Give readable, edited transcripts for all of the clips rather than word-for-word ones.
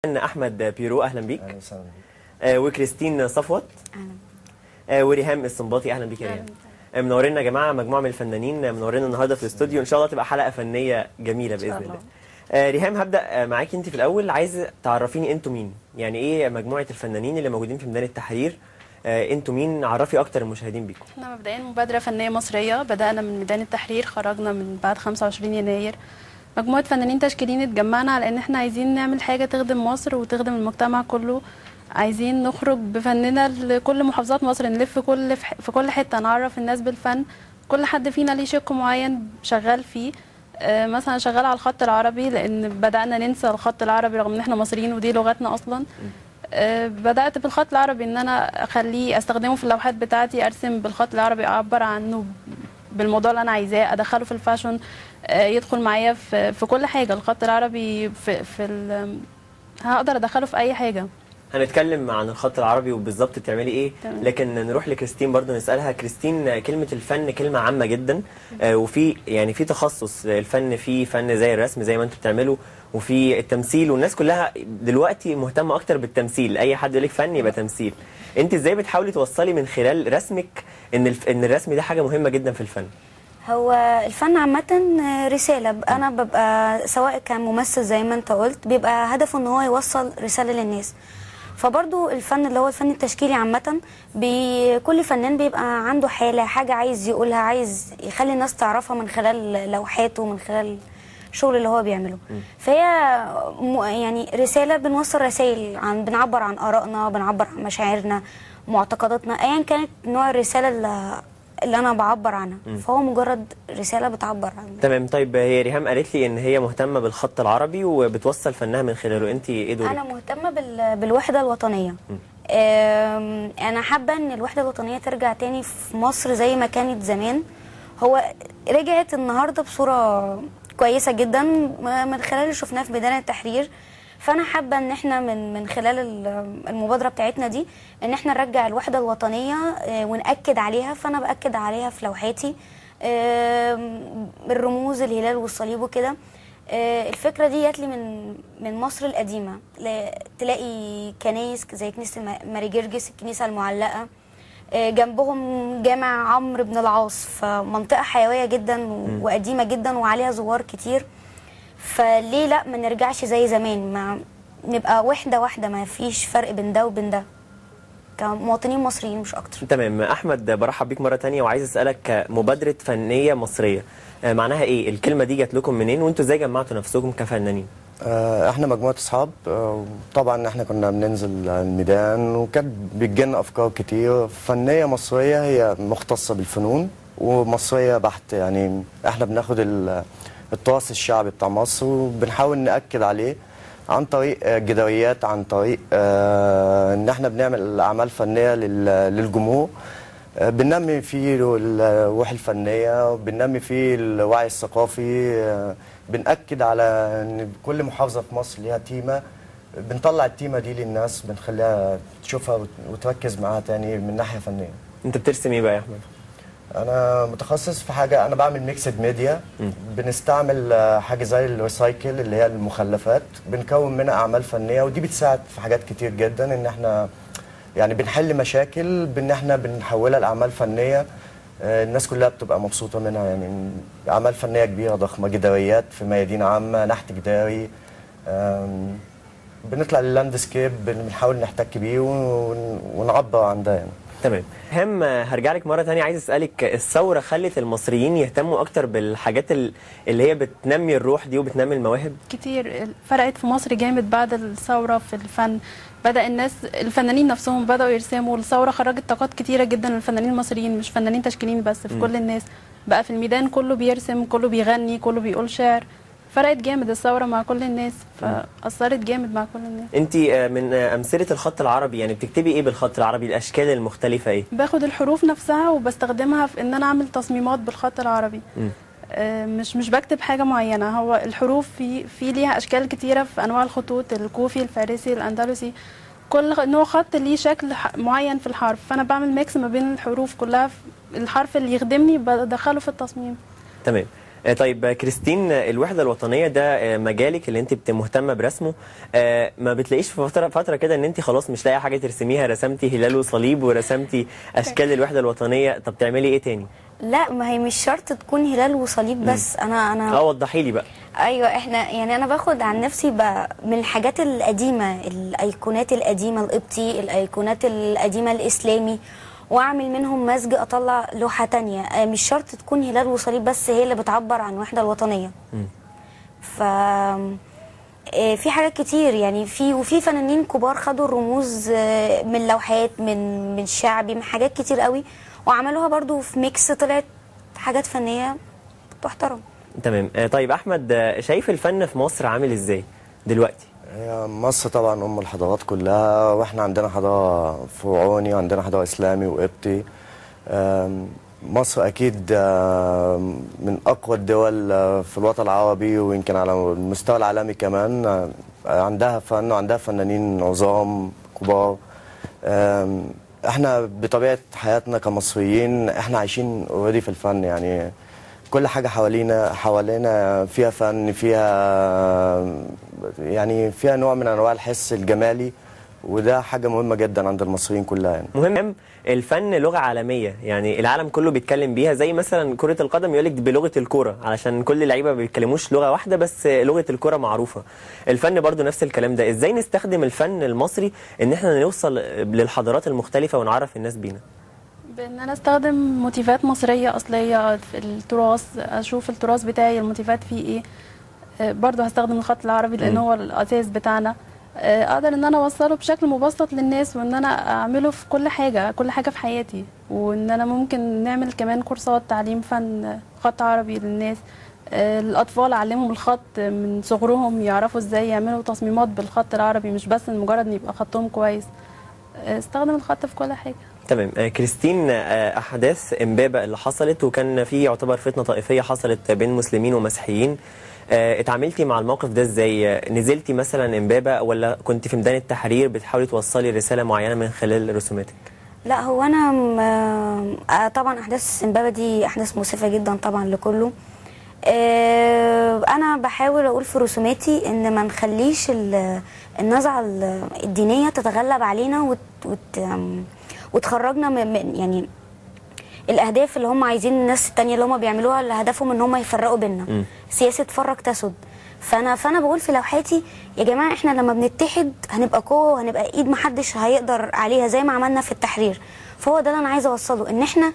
احمد بيرو، اهلا بيك. اهلا وسهلا بيك. وكريستين صفوت. اهلا. وريهام السنباطي، اهلا بيك يا ريهام. منورنا يا جماعه، مجموعه من الفنانين منورنا النهارده في الاستوديو، ان شاء الله تبقى حلقه فنيه جميله باذن الله. ريهام، هبدا معاكي انت في الاول، عايز تعرفيني انتوا مين؟ يعني ايه مجموعه الفنانين اللي موجودين في ميدان التحرير؟ انتوا مين؟ عرفي اكتر المشاهدين بيكم. احنا مبدئيا مبادره فنيه مصريه، بدانا من ميدان التحرير، خرجنا من بعد 25 يناير. مجموعه فنانين تشكيليين اتجمعنا على ان احنا عايزين نعمل حاجه تخدم مصر وتخدم المجتمع كله. عايزين نخرج بفننا لكل محافظات مصر، نلف في كل حته، نعرف الناس بالفن. كل حد فينا ليه شق معين شغال فيه. مثلا شغال على الخط العربي، لان بدانا ننسى الخط العربي رغم ان احنا مصريين ودي لغتنا اصلا. بدات بالخط العربي ان انا اخليه استخدمه في اللوحات بتاعتي، ارسم بالخط العربي، اعبر عنه بالموضوع اللي انا عايزاه، ادخله في الفاشن، يدخل معايا في كل حاجه. الخط العربي هقدر ادخله في اي حاجه. هنتكلم عن الخط العربي وبالظبط بتعملي ايه. تمام. لكن نروح لكريستين برضو نسالها. كريستين، كلمه الفن كلمه عامه جدا، وفي يعني في تخصص الفن، في فن زي الرسم زي ما انتوا بتعملوا، وفي التمثيل، والناس كلها دلوقتي مهتمه اكتر بالتمثيل. اي حد يقول لك فن يبقى تمثيل. انت ازاي بتحاولي توصلي من خلال رسمك ان الرسم ده حاجه مهمه جدا في الفن؟ هو الفن عامة رسالة. أنا ببقى سواء كان ممثل زي ما أنت قلت، بيبقى هدفه إن هو يوصل رسالة للناس. فبرضو الفن اللي هو الفن التشكيلي عامة، كل فنان بيبقى عنده حاجة عايز يقولها، عايز يخلي الناس تعرفها من خلال لوحاته، من خلال الشغل اللي هو بيعمله. فهي يعني رسالة، بنوصل رسائل، بنعبر عن آرائنا، بنعبر عن مشاعرنا، معتقداتنا، أيا كانت نوع الرسالة اللي انا بعبر عنها. فهو مجرد رساله بتعبر عنها. تمام. طيب، هي ريهام قالت لي ان هي مهتمه بالخط العربي وبتوصل فنها من خلاله، انت ايه دورك؟ انا مهتمه بالوحده الوطنيه. انا حابه ان الوحده الوطنيه ترجع تاني في مصر زي ما كانت زمان. هو رجعت النهارده بصوره كويسه جدا من خلال اللي شفناه في ميدان التحرير. فانا حابه ان احنا من خلال المبادره بتاعتنا دي ان احنا نرجع الوحده الوطنيه ونأكد عليها. فانا بأكد عليها في لوحاتي، الرموز، الهلال والصليب وكده. الفكره دي جات لي من مصر القديمه. تلاقي كنايس زي كنيسه ماري جرجس، الكنيسه المعلقه، جنبهم جامع عمرو بن العاص. فمنطقه حيويه جدا وقديمه جدا وعليها زوار كتير. فليه لا ما نرجعش زي زمان، ما نبقى واحده، ما فيش فرق بين ده وبين ده، كمواطنين مصريين مش اكتر. تمام. احمد، برحب بيك مره ثانيه، وعايز اسالك مبادره فنيه مصريه معناها ايه؟ الكلمه دي جات لكم منين، وانتوا ازاي جمعتوا نفسكم كفنانين؟ احنا مجموعه اصحاب. طبعا احنا كنا بننزل الميدان، وكانت بتجيلنا افكار كتير. فنيه مصريه هي مختصه بالفنون ومصريه بحت. يعني احنا بناخد التراث الشعبي بتاع مصر وبنحاول نأكد عليه عن طريق جداريات، عن طريق ان احنا بنعمل اعمال فنيه للجمهور. بننمي فيه الروح الفنيه، بننمي فيه الوعي الثقافي. بنأكد على ان كل محافظه في مصر ليها تيمه، بنطلع التيمه دي للناس، بنخليها تشوفها وتركز معاها تاني من ناحيه فنيه. انت بترسم ايه بقى يا احمد؟ انا متخصص في حاجه، انا بعمل ميكسد ميديا. بنستعمل حاجه زي الريسايكل اللي هي المخلفات، بنكون منها اعمال فنيه، ودي بتساعد في حاجات كتير جدا. ان احنا يعني بنحل مشاكل بان احنا بنحولها لاعمال فنيه. الناس كلها بتبقى مبسوطه منها. يعني اعمال فنيه كبيره ضخمه، جداريات في ميادين عامه، نحت جداري. بنطلع لللاندسكيب، بنحاول نحتك بيه ونعبر عن ده يعني. تمام. هم هرجع لك مره ثانيه، عايز اسالك، الثوره خلت المصريين يهتموا اكتر بالحاجات اللي هي بتنمي الروح دي وبتنمي المواهب؟ كتير فرقت في مصر جامد بعد الثوره في الفن. بدأ الناس، الفنانين نفسهم بدأوا يرسموا. الثوره خرجت طاقات كتيره جدا للفنانين المصريين، مش فنانين تشكيليين بس، في كل الناس. بقى في الميدان كله بيرسم، كله بيغني، كله بيقول شعر. فرقت جامد الثوره مع كل الناس، فاثرت جامد مع كل الناس. انت من امثله الخط العربي، يعني بتكتبي ايه بالخط العربي؟ الاشكال المختلفه ايه؟ باخد الحروف نفسها وبستخدمها في ان انا اعمل تصميمات بالخط العربي. مش بكتب حاجه معينه. هو الحروف في ليها اشكال كتيره في انواع الخطوط، الكوفي، الفارسي، الاندلسي. كل نوع خط ليه شكل معين في الحرف، فانا بعمل ميكس ما بين الحروف كلها. الحرف اللي يخدمني بدخله في التصميم. تمام. طيب كريستين، الوحدة الوطنية ده مجالك اللي انت مهتمة برسمه، ما بتلاقيش في فترة كده ان انت خلاص مش لاقي حاجة ترسميها، رسمتي هلال وصليب ورسمتي اشكال الوحدة الوطنية، طب تعملي ايه تاني؟ لا، ما هي مش شرط تكون هلال وصليب بس. انا وضحي لي بقى. ايوه، احنا يعني انا باخد عن نفسي من الحاجات القديمه، الايقونات القديمه القبطي، الايقونات القديمه الاسلامي، واعمل منهم مزج اطلع لوحه تانية. مش شرط تكون هلال وصليب بس هي اللي بتعبر عن الوحده الوطنيه. ف في حاجات كتير يعني، وفي فنانين كبار خدوا الرموز من لوحات، من شعبي، من حاجات كتير قوي، وعملوها برضو في ميكس، طلعت حاجات فنيه تحترم. تمام. طيب احمد، شايف الفن في مصر عامل ازاي دلوقتي؟ هي مصر طبعا ام الحضارات كلها، واحنا عندنا حضاره فرعوني وعندنا حضاره اسلامي وقبطي. مصر اكيد من اقوى الدول في الوطن العربي، ويمكن على المستوى العالمي كمان. عندها فن وعندها فنانين عظام كبار. احنا بطبيعه حياتنا كمصريين احنا عايشين اوريدي في الفن، يعني كل حاجه حوالينا فيها فن، فيها نوع من انواع الحس الجمالي، وده حاجه مهمه جدا عند المصريين كلها. يعني مهم الفن لغه عالميه، يعني العالم كله بيتكلم بيها، زي مثلا كره القدم يقول لك بلغه الكوره، علشان كل اللعيبه ما بيتكلموش لغه واحده بس لغه الكوره معروفه. الفن برضو نفس الكلام ده، ازاي نستخدم الفن المصري ان احنا نوصل للحضارات المختلفه ونعرف الناس بينا؟ بان انا استخدم موتيفات مصريه اصليه في التراث، اشوف التراث بتاعي الموتيفات فيه ايه. برضه هستخدم الخط العربي لان هو الاساس بتاعنا. اقدر ان انا اوصله بشكل مبسط للناس، وان انا اعمله في كل حاجه في حياتي، وان انا ممكن نعمل كمان كورسات تعليم فن خط عربي للناس. الاطفال اعلمهم الخط من صغرهم، يعرفوا ازاي يعملوا تصميمات بالخط العربي، مش بس مجرد ان يبقى خطهم كويس. استخدم الخط في كل حاجه. تمام. كريستين، احداث امبابه اللي حصلت، وكان في يعتبر فتنه طائفيه حصلت بين مسلمين ومسيحيين، اتعاملتي مع الموقف ده ازاي؟ نزلتي مثلا امبابه ولا كنت في ميدان التحرير بتحاولي توصلي رساله معينه من خلال رسوماتك؟ لا، هو انا طبعا احداث امبابه دي احداث مؤسفه جدا طبعا لكله. انا بحاول اقول في رسوماتي ان ما نخليش النزعه الدينيه تتغلب علينا وتخرجنا من يعني الاهداف اللي هم عايزين الناس التانية اللي هم بيعملوها، اللي هدفهم ان هم يفرقوا بيننا. سياسه فرق تسد. فانا بقول في لوحاتي يا جماعه، احنا لما بنتحد هنبقى قوه وهنبقى ايد محدش هيقدر عليها، زي ما عملنا في التحرير. فهو ده اللي انا عايزه اوصله، ان احنا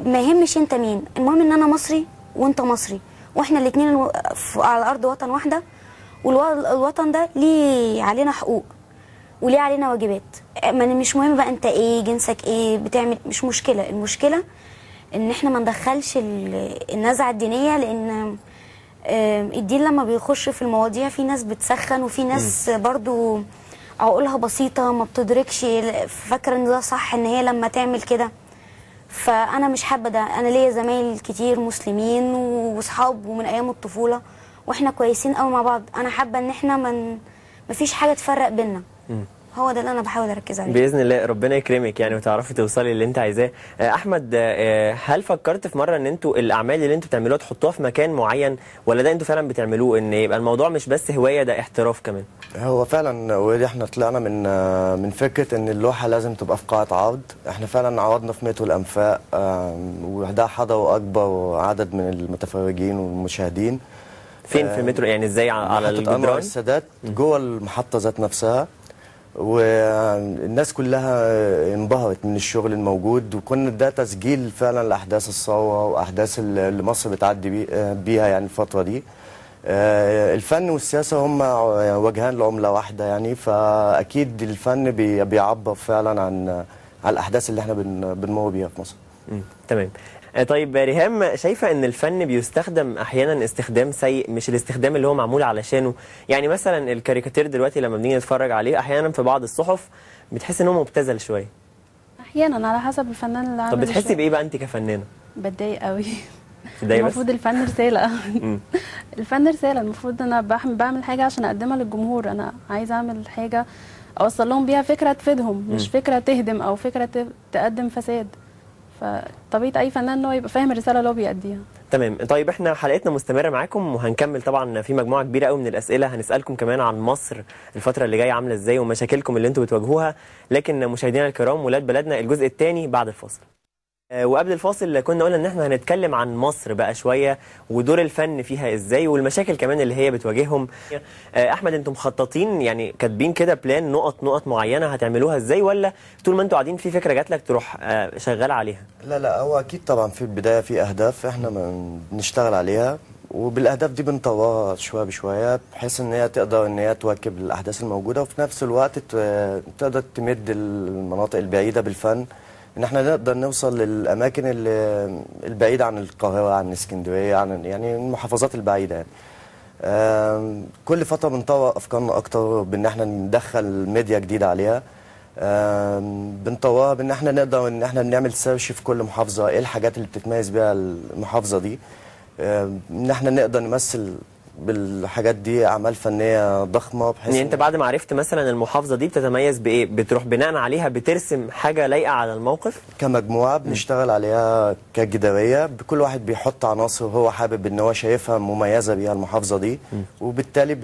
ما يهمش انت مين، المهم ان انا مصري وانت مصري، واحنا الاثنين على ارض وطن واحده، والوطن ده ليه علينا حقوق وليه علينا واجبات. مش مهم بقى انت ايه، جنسك ايه، بتعمل، مش مشكله. المشكله ان احنا ما ندخلش النزعه الدينيه، لان الدين لما بيخش في المواضيع في ناس بتسخن، وفي ناس برضو عقولها بسيطه ما بتدركش، فاكره ان ده صح ان هي لما تعمل كده. فانا مش حابه ده. انا ليا زمايل كتير مسلمين واصحاب ومن ايام الطفوله، واحنا كويسين قوي مع بعض. انا حابه ان احنا ما فيش حاجه تفرق بينا. هو ده اللي انا بحاول اركز عليه. باذن الله ربنا يكرمك يعني وتعرفي توصلي اللي انت عايزاه. احمد، هل فكرت في مره ان انتوا الاعمال اللي انتوا بتعملوها تحطوها في مكان معين، ولا ده انتوا فعلا بتعملوه ان يبقى الموضوع مش بس هوايه، ده احتراف كمان؟ هو فعلا ودي احنا طلعنا من فكره ان اللوحه لازم تبقى في قاعه عرض. احنا فعلا عرضنا في مترو الانفاق، وده حضروا اكبر عدد من المتفرجين والمشاهدين. فين في المترو يعني؟ ازاي على الجدران؟ السادات جوه المحطه ذات نفسها، والناس كلها انبهرت من الشغل الموجود، وكنا ده تسجيل فعلا لاحداث الثوره واحداث اللي مصر بتعدي بيها يعني الفتره دي. الفن والسياسه هم وجهان لعمله واحده يعني، فاكيد الفن بيعبر فعلا عن الاحداث اللي احنا بنمر بيها في مصر. تمام. طيب ريهام، شايفه ان الفن بيستخدم احيانا استخدام سيء، مش الاستخدام اللي هو معمول علشانه؟ يعني مثلا الكاريكاتير دلوقتي لما بنيجي نتفرج عليه احيانا في بعض الصحف بتحس ان هو مبتذل شويه. احيانا على حسب الفنان اللي عامل. طب بتحسي بايه بقى انت كفنانه؟ بتضايق قوي. المفروض الفن رساله. الفن رساله، المفروض انا بعمل حاجه عشان اقدمها للجمهور. انا عايزه اعمل حاجه اوصل لهم بيها فكره تفيدهم، مش فكره تهدم او فكره تقدم فساد. فطبيعه اي فنان ان هو يبقى فاهم الرساله اللي هو بيأديها. تمام. طيب احنا حلقتنا مستمره معاكم وهنكمل طبعا في مجموعه كبيره قوي من الاسئله، هنسالكم كمان عن مصر الفتره اللي جايه عامله ازاي ومشاكلكم اللي انتم بتواجهوها. لكن مشاهدينا الكرام ولاد بلدنا الجزء الثاني بعد الفاصل. وقبل الفاصل كنا قلنا ان احنا هنتكلم عن مصر بقى شويه ودور الفن فيها ازاي والمشاكل كمان اللي هي بتواجههم. احمد، انتم مخططين يعني كاتبين كده بلان نقط معينه هتعملوها ازاي، ولا طول ما انتم قاعدين في فكره جات لك تروح شغال عليها؟ لا هو اكيد طبعا في البدايه في اهداف احنا بنشتغل عليها، وبالاهداف دي بنطورها شويه بشويه بحيث ان هي تقدر ان هي تواكب الاحداث الموجوده، وفي نفس الوقت تقدر تمد المناطق البعيده بالفن، ان احنا نقدر نوصل للاماكن البعيده عن القاهره، عن اسكندريه، عن يعني المحافظات البعيده يعني. كل فتره بنطور افكارنا اكتر بان احنا ندخل ميديا جديده عليها، بنطورها بان احنا نقدر ان احنا نعمل سيرش في كل محافظه ايه الحاجات اللي بتتميز بيها المحافظه دي، ان احنا نقدر نمثل بالحاجات دي اعمال فنيه ضخمه. بحيث يعني انت بعد ما عرفت مثلا المحافظه دي بتتميز بايه، بتروح بناء عليها بترسم حاجه لايقه على الموقف؟ كمجموعه بنشتغل عليها كجداريه، كل واحد بيحط عناصر هو حابب ان هو شايفها مميزه بيها المحافظه دي، وبالتالي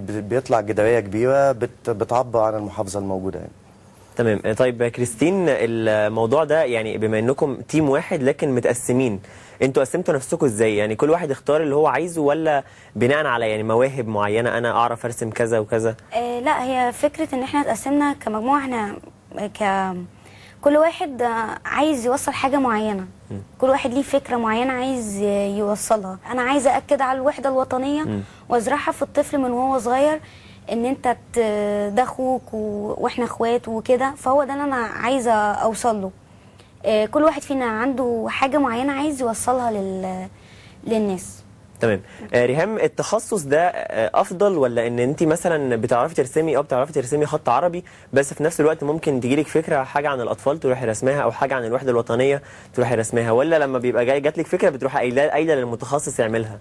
بيطلع جداريه كبيره بتعبر عن المحافظه الموجوده يعني. تمام. طيب كريستين، الموضوع ده يعني بما انكم تيم واحد لكن متقسمين، انتوا قسمتوا نفسكم ازاي؟ يعني كل واحد اختار اللي هو عايزه ولا بناء على يعني مواهب معينه، انا اعرف ارسم كذا وكذا؟ لا، هي فكره ان احنا اتقسمنا كمجموعه، احنا كل واحد عايز يوصل حاجه معينه، كل واحد ليه فكره معينه عايز يوصلها. انا عايزه اكد على الوحده الوطنيه وازرعها في الطفل من وهو صغير، ان انت ده اخوك واحنا اخوات وكده، فهو ده اللي انا عايزه اوصل له. كل واحد فينا عنده حاجه معينه عايز يوصلها للناس. تمام. ريهام، التخصص ده افضل ولا ان انت مثلا بتعرفي ترسمي بتعرفي ترسمي خط عربي بس في نفس الوقت ممكن تجيلك فكره حاجه عن الاطفال تروحي رسمها، او حاجه عن الوحده الوطنيه تروحي رسمها، ولا لما بيبقى جاتلك فكره بتروحي قايله للمتخصص يعملها؟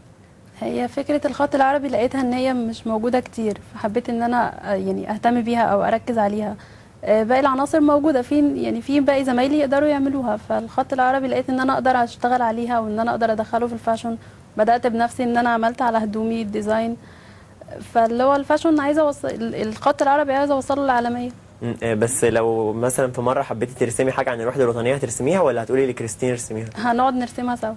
هي فكرة الخط العربي لقيتها ان هي مش موجودة كتير، فحبيت ان انا يعني اهتم بيها او اركز عليها. باقي العناصر موجودة في باقي زمايلي يقدروا يعملوها، فالخط العربي لقيت ان انا اقدر اشتغل عليها وان انا اقدر ادخله في الفاشن. بدأت بنفسي ان انا عملت على هدومي الديزاين، فاللي هو الفاشن عايزة اوصل، الخط العربي عايزة اوصله للعالمية. بس لو مثلا في مرة حبيتي ترسمي حاجة عن الوحدة الوطنية هترسميها ولا هتقولي لكريستين ارسميها؟ هنقعد نرسمها سوا.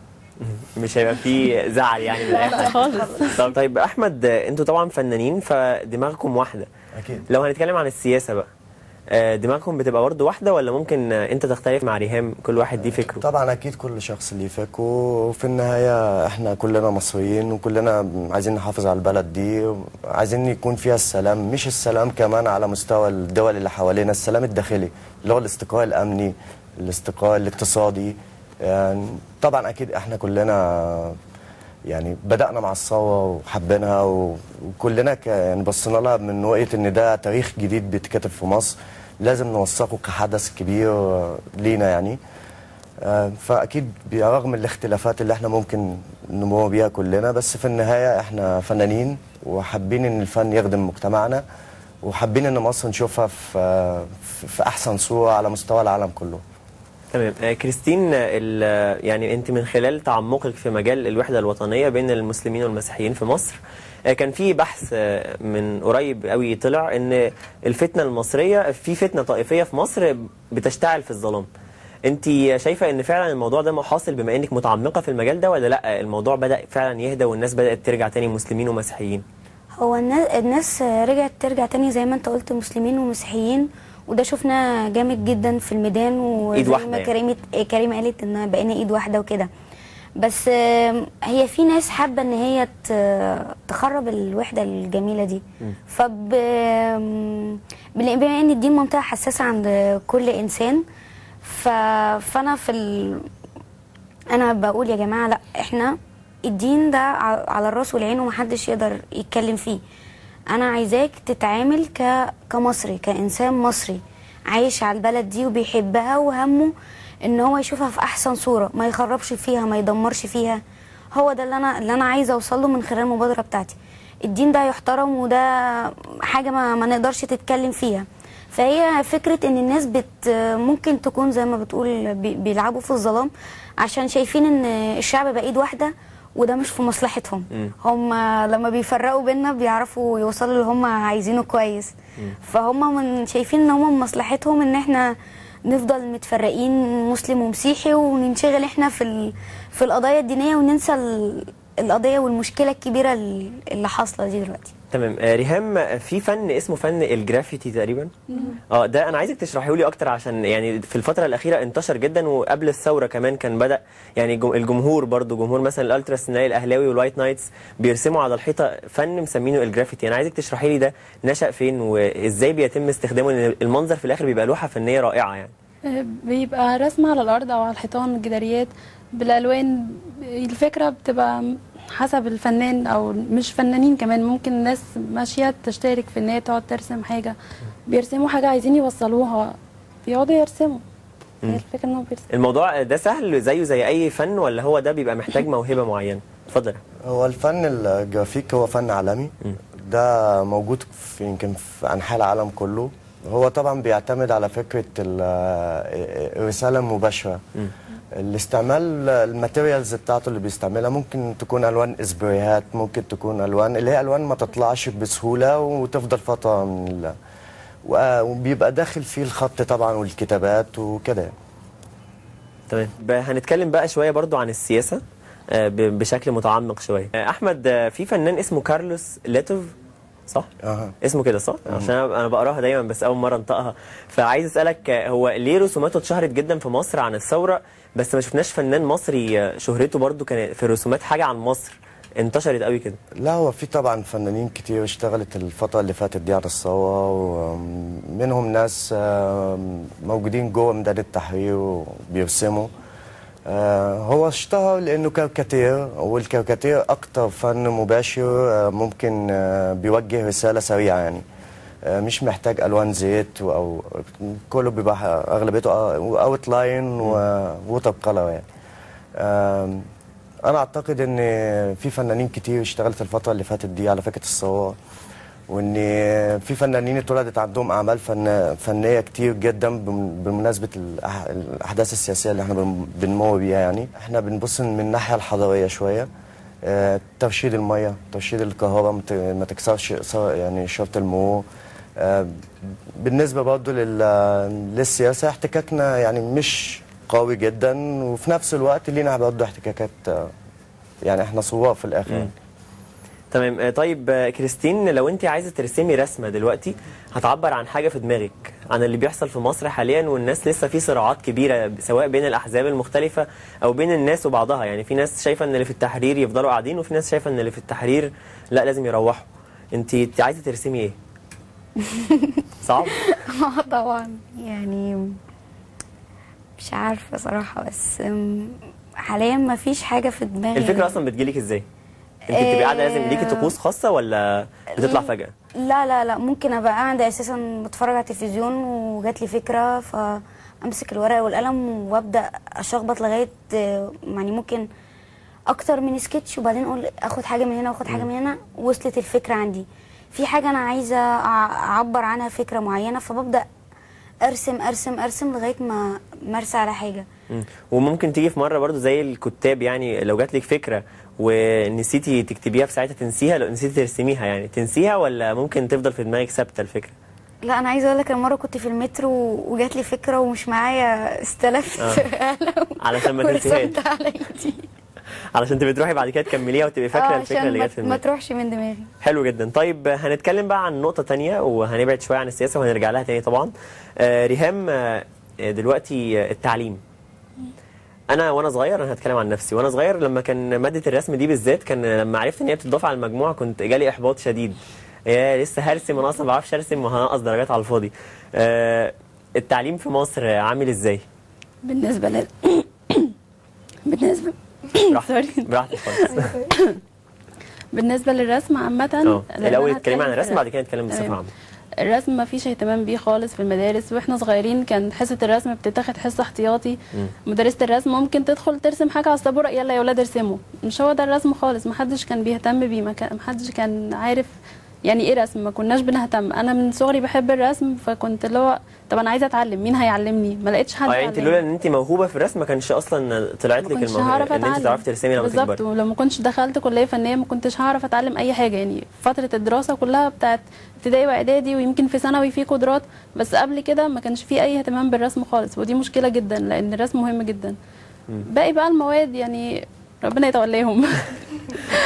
مش هيبقى في زعل يعني من لا خالص. طيب احمد، انتوا طبعا فنانين فدماغكم واحده اكيد. لو هنتكلم عن السياسه بقى، دماغكم بتبقى برضه واحده ولا ممكن انت تختلف مع ريهام كل واحد ليه فكره؟ طبعا اكيد كل شخص ليه فكره، وفي النهايه احنا كلنا مصريين وكلنا عايزين نحافظ على البلد دي، عايزين يكون فيها السلام، مش السلام كمان على مستوى الدول اللي حوالينا، السلام الداخلي اللي هو الاستقرار الامني، الاستقرار الاقتصادي. يعني طبعا اكيد احنا كلنا يعني بدأنا مع الثوره وحبينها وكلنا يعني بصينا لها من رؤيه ان ده تاريخ جديد بيتكتب في مصر، لازم نوثقه كحدث كبير لينا يعني. فاكيد رغم الاختلافات اللي احنا ممكن نمر بيها كلنا، بس في النهايه احنا فنانين وحابين ان الفن يخدم مجتمعنا، وحابين ان مصر نشوفها في احسن صوره على مستوى العالم كله. تمام. كريستين، يعني انت من خلال تعمقك في مجال الوحده الوطنيه بين المسلمين والمسيحيين في مصر، كان في بحث من قريب قوي طلع ان الفتنه المصريه، في فتنه طائفيه في مصر بتشتعل في الظلام. انت شايفه ان فعلا الموضوع ده حاصل بما انك متعمقه في المجال ده، ولا لا الموضوع بدا فعلا يهدى والناس بدات ترجع تاني مسلمين ومسيحيين؟ هو الناس رجعت ترجع تاني زي ما انت قلت مسلمين ومسيحيين، وده شفنا جامد جدا في الميدان، وزي ما كريم قالت ان بقينا ايد واحده وكده. بس هي في ناس حابه ان هي تخرب الوحده الجميله دي. بما ان الدين منطقه حساسه عند كل انسان، فانا انا بقول يا جماعه لا، احنا الدين ده على الراس والعين ومحدش يقدر يتكلم فيه. انا عايزاك تتعامل كمصري، كانسان مصري عايش على البلد دي وبيحبها، وهمه ان هو يشوفها في احسن صوره، ما يخربش فيها، ما يدمرش فيها. هو ده اللي انا عايزه اوصل له من خلال المبادره بتاعتي. الدين ده يحترم، وده حاجه ما نقدرش تتكلم فيها. فهي فكره ان الناس ممكن تكون زي ما بتقول بيلعبوا في الظلام، عشان شايفين ان الشعب بقى ايد واحده، وده مش في مصلحتهم. هم لما بيفرقوا بينا بيعرفوا يوصلوا اللي هم عايزينه كويس. فهم شايفين ان هم مصلحتهم ان احنا نفضل متفرقين مسلم ومسيحي، وننشغل احنا في القضايا الدينيه، وننسى القضيه والمشكله الكبيره اللي حاصله دي دلوقتي. تمام. ريهام، في فن اسمه فن الجرافيتي تقريبا. ده انا عايزك تشرحيه لي اكتر، عشان يعني في الفتره الاخيره انتشر جدا، وقبل الثوره كمان كان بدا يعني الجمهور برضو، جمهور مثلا الالتراس الاهلاوي والوايت نايتس بيرسموا على الحيطه فن مسمينه الجرافيتي. انا عايزك تشرحي لي ده نشأ فين وازاي بيتم استخدامه، لان المنظر في الاخر بيبقى لوحه فنيه رائعه يعني. بيبقى رسم على الارض او على الحيطان، الجداريات بالالوان. الفكره بتبقى حسب الفنان، او مش فنانين كمان، ممكن ناس ماشيه تشترك في ان هي تقعد ترسم حاجه، بيرسموا حاجه عايزين يوصلوها بيقعدوا يرسموا. هي الفكره انهم بيرسموا. الموضوع ده سهل زيه زي اي فن، ولا هو ده بيبقى محتاج موهبه معينه؟ اتفضل. هو الفن الجرافيك هو فن عالمي، ده موجود يمكن في انحاء العالم كله. هو طبعا بيعتمد على فكره الرساله المباشره. الاستعمال الماتيريالز بتاعته اللي بيستعملها ممكن تكون الوان اسبريهات، ممكن تكون الوان اللي هي الوان ما تطلعش بسهوله وتفضل فتره وبيبقى داخل فيه الخط طبعا والكتابات وكده. تمام. هنتكلم بقى شويه برضو عن السياسه بشكل متعمق شويه. احمد، في فنان اسمه كارلوس ليتوف، صح؟ اسمه كده صح؟ عشان انا بقراها دايما بس اول مره انطقها. فعايز اسالك، هو ليه رسوماته اتشهرت جدا في مصر عن الثوره، بس ما شفناش فنان مصري شهرته برضو كان في الرسومات حاجه عن مصر انتشرت قوي كده؟ لا، هو في طبعا فنانين كتير اشتغلت الفتره اللي فاتت دي على الثوره، ومنهم ناس موجودين جوه ميدان التحرير وبيرسموا. هو اشتهر لانه كاريكاتير، والكاريكاتير اكتر فن مباشر ممكن بيوجه رساله سريعه يعني، مش محتاج الوان زيت او كله بيبقى اغلبيته اوت لاين ووتر كلر يعني. انا اعتقد ان في فنانين كتير اشتغلت الفتره اللي فاتت دي على فكره الثوره، وان في فنانين اتولدت عندهم اعمال فنيه كتير جدا بمناسبه الاحداث السياسيه اللي احنا بنمر بيها يعني. احنا بنبص من الناحيه الحضاريه شويه، ترشيد الميه، ترشيد الكهرباء ما تكسرش يعني شرط المرور. بالنسبه برضه للسياسه احتكاكنا يعني مش قوي جدا، وفي نفس الوقت لينا برضه احتكاكات يعني احنا صوار في الاخر يعني. تمام. طيب كريستين، لو انت عايزه ترسمي رسمه دلوقتي هتعبر عن حاجه في دماغك عن اللي بيحصل في مصر حاليا، والناس لسه في صراعات كبيره سواء بين الاحزاب المختلفه او بين الناس وبعضها، يعني في ناس شايفه ان اللي في التحرير يفضلوا قاعدين، وفي ناس شايفه ان اللي في التحرير لا لازم يروحوا. انت عايزه ترسمي ايه؟ صعب؟ طبعا يعني مش عارفه صراحه، بس حاليا ما فيش حاجه في دماغي. الفكره اصلا بتجيلك ازاي؟ انت بتبقى قاعده لازم ليكي طقوس خاصه ولا بتطلع فجاه؟ لا ممكن ابقى قاعده اساسا بتفرج على التلفزيون وجات لي فكره، فامسك الورقه والقلم وابدا اشخبط لغايه يعني ممكن اكتر من سكتش، وبعدين اقول اخد حاجه من هنا واخد حاجه من هنا. وصلت الفكره عندي في حاجه انا عايزه اعبر عنها فكره معينه، فببدا ارسم ارسم ارسم لغايه ما ارسى على حاجه. وممكن تيجي في مره برضو زي الكتاب، يعني لو جات لك فكره ونسيتي تكتبيها في ساعتها تنسيها، لو نسيتي ترسميها يعني تنسيها، ولا ممكن تفضل في دماغك ثابته الفكره؟ لا انا عايزه اقول لك، مره كنت في المترو وجات لي فكره ومش معايا، استلفت قلم علشان ما تنسيهاش، علشان تبقي تروحي بعد كده تكمليها وتبقي فاكره الفكره اللي جت في دماغك، ما تروحش من دماغي. حلو جدا. طيب هنتكلم بقى عن نقطه ثانيه، وهنبعد شويه عن السياسه وهنرجع لها تاني طبعا. ريهام، دلوقتي التعليم، وانا صغير، انا هتكلم عن نفسي، وانا صغير لما كان ماده الرسم دي بالذات، كان لما عرفت ان هي بتضاف على المجموع كنت جالي احباط شديد. لسه هرسم، انا اصلا ما بعرفش ارسم وهنقص درجات على الفاضي. التعليم في مصر عامل ازاي؟ بالنسبه براحتك خالص. بالنسبه للرسم عامه، الاول اتكلمي عن الرسم بعد كده نتكلم بصفه عامه. الرسم ما فيش اهتمام بيه خالص في المدارس، واحنا صغيرين كان حصه الرسم بتتاخد حصه احتياطي. مدرسه الرسم ممكن تدخل ترسم حاجه على السبوره، يلا يا اولاد ارسموا. مش هو ده الرسم خالص، ما حدش كان بيهتم بيه، ما حدش كان عارف يعني ايه رسم، ما كناش بنهتم. انا من صغري بحب الرسم، فكنت اللي هو طب انا عايزه اتعلم، مين هيعلمني؟ ما لقيتش حد يعني انت لولا ان انت موهوبه في الرسم ما كانش اصلا طلعت لك الموهبه ان انت تعرفي ترسمي لما تكبري. بالظبط، ولو ما كنتش دخلت كليه فنيه ما كنتش هعرف اتعلم اي حاجه. يعني فتره الدراسه كلها بتاعت ابتدائي واعدادي ويمكن في ثانوي في قدرات، بس قبل كده ما كانش في اي اهتمام بالرسم خالص، ودي مشكله جدا لان الرسم مهم جدا. باقي بقى المواد يعني ربنا يتولاهم.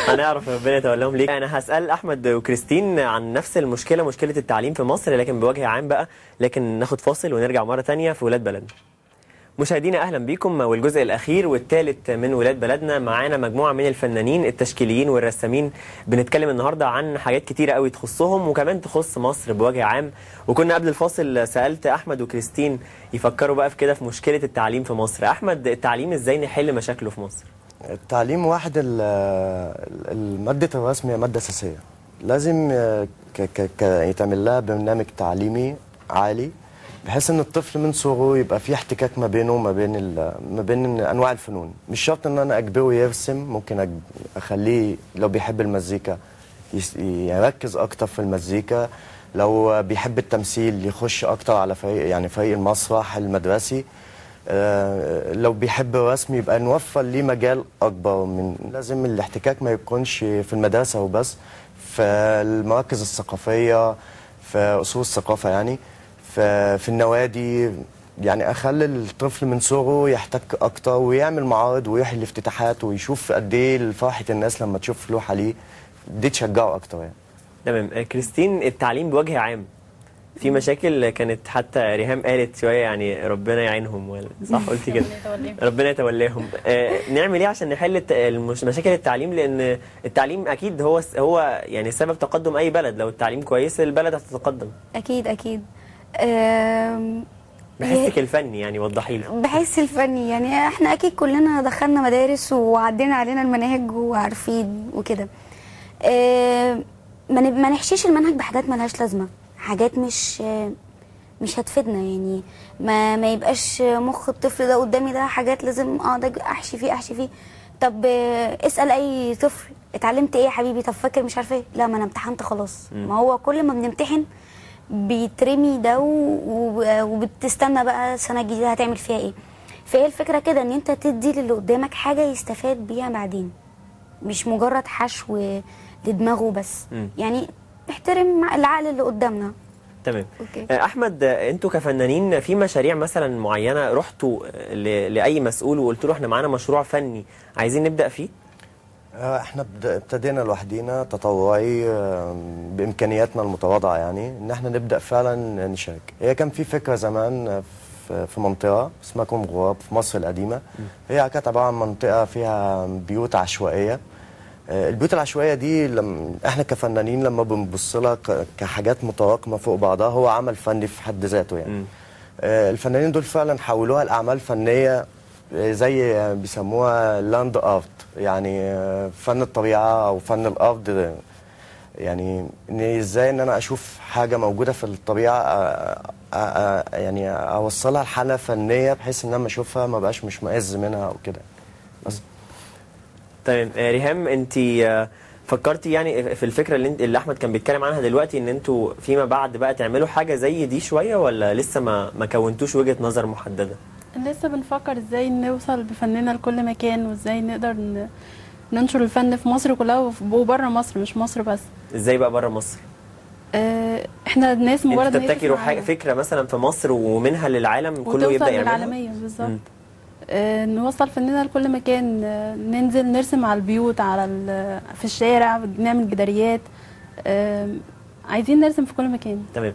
هنعرف ربنا يتولاهم ليه. انا هسال احمد وكريستين عن نفس المشكله، مشكله التعليم في مصر لكن بوجه عام بقى. لكن ناخد فاصل ونرجع مره ثانيه في ولاد بلدنا. مشاهدينا اهلا بيكم، والجزء الاخير والثالث من ولاد بلدنا. معانا مجموعه من الفنانين التشكيليين والرسامين، بنتكلم النهارده عن حاجات كتيره قوي تخصهم وكمان تخص مصر بوجه عام. وكنا قبل الفاصل سالت احمد وكريستين يفكروا بقى في كده في مشكله التعليم في مصر. احمد، التعليم ازاي نحل مشاكله في مصر؟ التعليم واحد، المادة الرسم هي مادة أساسية، لازم يتعمل لها برنامج تعليمي عالي بحيث ان الطفل من صغره يبقى في احتكاك ما بينه وما بين انواع الفنون. مش شرط ان انا اجبره يرسم، ممكن اخليه لو بيحب المزيكا يركز اكتر في المزيكا، لو بيحب التمثيل يخش اكتر على فريق المسرح المدرسي، لو بيحب الرسم يبقى نوفر ليه مجال اكبر. من لازم الاحتكاك ما يكونش في المدرسه وبس، في المراكز الثقافيه، في اصول الثقافه، يعني في النوادي. يعني اخلي الطفل من صغره يحتك اكتر ويعمل معارض ويروح الافتتاحات ويشوف قد ايه فرحه الناس لما تشوف لوحه ليه، دي تشجعه اكتر يعني. تمام. كريستين، التعليم بوجه عام في مشاكل كانت حتى ريهام قالت شويه يعني ربنا يعينهم، صح قلتي كده؟ ربنا يتولاهم. نعمل ايه عشان نحل مشاكل التعليم؟ لان التعليم اكيد هو يعني سبب تقدم اي بلد. لو التعليم كويس البلد هتتقدم. اكيد اكيد. بحسك الفني يعني وضحي لي. بحس الفني يعني احنا اكيد كلنا دخلنا مدارس وعدينا علينا المناهج وعارفين وكده. ما نحشيش المنهج بحاجات ملهاش لازمه، حاجات مش هتفيدنا. يعني ما يبقاش مخ الطفل ده قدامي ده حاجات لازم اقعد احشي فيه. طب اسال اي طفل اتعلمت ايه يا حبيبي؟ طب فاكر مش عارفه ايه؟ لا، ما انا امتحنت خلاص. ما هو كل ما بنمتحن بيترمي ده وبتستنى بقى السنه الجديده هتعمل فيها ايه. فهي الفكره كده ان انت تدي للي قدامك حاجه يستفاد بيها بعدين، مش مجرد حشو لدماغه بس. يعني احترم العقل اللي قدامنا. تمام. احمد، انتوا كفنانين في مشاريع مثلا معينه رحتوا لاي مسؤول وقلت له احنا معانا مشروع فني عايزين نبدا فيه؟ احنا ابتدينا لوحدينا تطوعي بامكانياتنا المتواضعه، يعني ان احنا نبدا فعلا نشارك. هي كان في فكره زمان في منطقه اسمها كوم غراب في مصر القديمه. هي كانت عباره عن منطقه فيها بيوت عشوائيه. البيوت العشوائيه دي احنا كفنانين لما بنبص لها كحاجات متراكمه فوق بعضها هو عمل فني في حد ذاته يعني. الفنانين دول فعلا حولوها لاعمال فنيه زي بيسموها لاند ارت، يعني فن الطبيعه او فن الارض. يعني ازاي ان انا اشوف حاجه موجوده في الطبيعه يعني اوصلها لحاله فنيه بحيث ان انا اشوفها ما بقاش مشمئز منها او كده بس. طيب ريهام، انت فكرتي يعني في الفكره اللي احمد كان بيتكلم عنها دلوقتي ان انتوا فيما بعد بقى تعملوا حاجه زي دي شويه، ولا لسه ما كونتوش وجهه نظر محدده؟ لسه بنفكر ازاي نوصل بفننا لكل مكان، وازاي نقدر ننشر الفن في مصر كلها وبره مصر، مش مصر بس. ازاي بقى بره مصر؟ احنا الناس مجرد انتوا تبتكروا حاجه فكره مثلا في مصر ومنها للعالم كله يبدا يعملها للعالميه بالظبط. نوصل فننا لكل مكان، ننزل نرسم على البيوت، في الشارع، نعمل جداريات. عايزين نرسم في كل مكان. تمام.